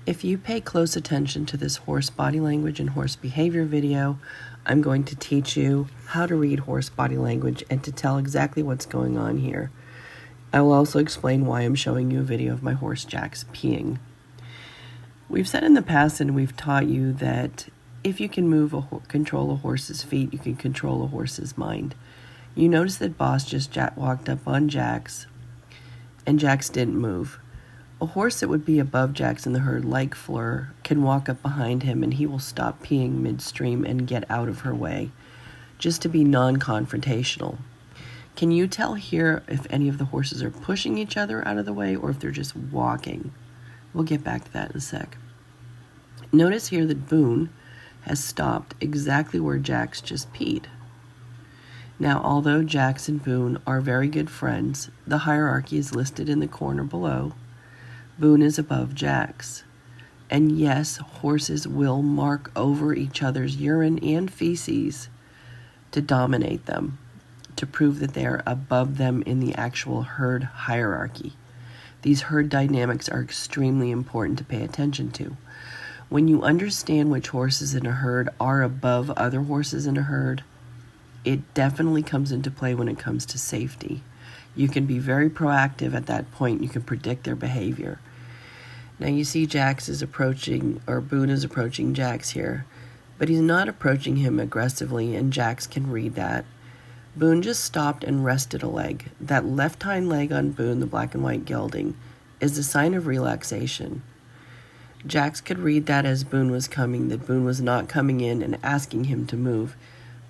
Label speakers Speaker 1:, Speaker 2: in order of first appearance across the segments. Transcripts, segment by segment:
Speaker 1: If you pay close attention to this horse body language and horse behavior video, I'm going to teach you how to read horse body language and to tell exactly what's going on here. I will also explain why I'm showing you a video of my horse Jax peeing. We've said in the past and we've taught you that if you can control a horse's feet, you can control a horse's mind. You notice that Boss just walked up on Jax and Jax didn't move. A horse that would be above Jax in the herd, like Fleur, can walk up behind him and he will stop peeing midstream and get out of her way, just to be non-confrontational. Can you tell here if any of the horses are pushing each other out of the way or if they're just walking? We'll get back to that in a sec. Notice here that Boone has stopped exactly where Jax just peed. Now, although Jax and Boone are very good friends, the hierarchy is listed in the corner below. Boone is above Jax. And yes, horses will mark over each other's urine and feces to dominate them, to prove that they are above them in the actual herd hierarchy. These herd dynamics are extremely important to pay attention to. When you understand which horses in a herd are above other horses in a herd, it definitely comes into play when it comes to safety. You can be very proactive at that point. You can predict their behavior. Now you see Boone is approaching Jax here, but he's not approaching him aggressively, and Jax can read that. Boone just stopped and rested a leg. That left hind leg on Boone, the black and white gelding, is a sign of relaxation. Jax could read that as Boone was coming, that Boone was not coming in and asking him to move.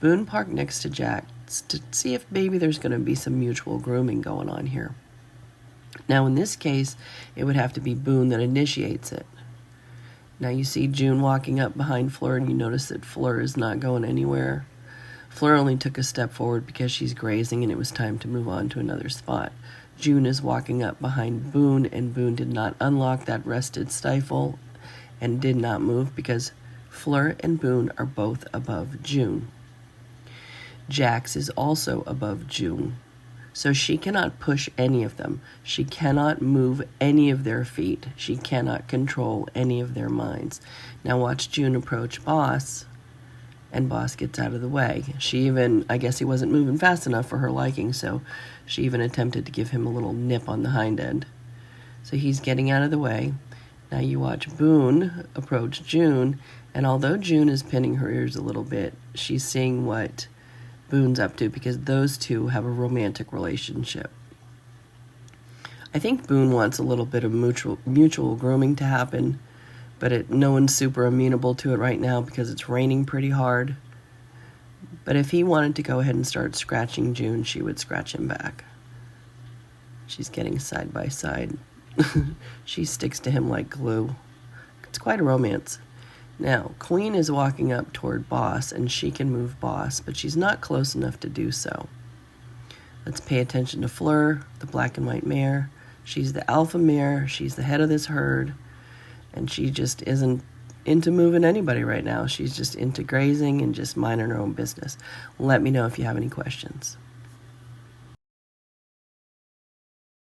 Speaker 1: Boone parked next to Jax to see if maybe there's going to be some mutual grooming going on here. Now, in this case, it would have to be Boone that initiates it. Now, you see June walking up behind Fleur, and you notice that Fleur is not going anywhere. Fleur only took a step forward because she's grazing, and it was time to move on to another spot. June is walking up behind Boone, and Boone did not unlock that rested stifle and did not move because Fleur and Boone are both above June. Jax is also above June. So she cannot push any of them. She cannot move any of their feet. She cannot control any of their minds. Now watch June approach Boss, and Boss gets out of the way. I guess he wasn't moving fast enough for her liking, so she even attempted to give him a little nip on the hind end. So he's getting out of the way. Now you watch Boone approach June, and although June is pinning her ears a little bit, she's seeing what Boone's up to because those two have a romantic relationship. I think Boone wants a little bit of mutual grooming to happen, but no one's super amenable to it right now because it's raining pretty hard. But if he wanted to go ahead and start scratching June, she would scratch him back. She's getting side by side. She sticks to him like glue. It's quite a romance. Now, Queen is walking up toward Boss, and she can move Boss, but she's not close enough to do so. Let's pay attention to Fleur, the black and white mare. She's the alpha mare. She's the head of this herd, and she just isn't into moving anybody right now. She's just into grazing and just minding her own business. Let me know if you have any questions.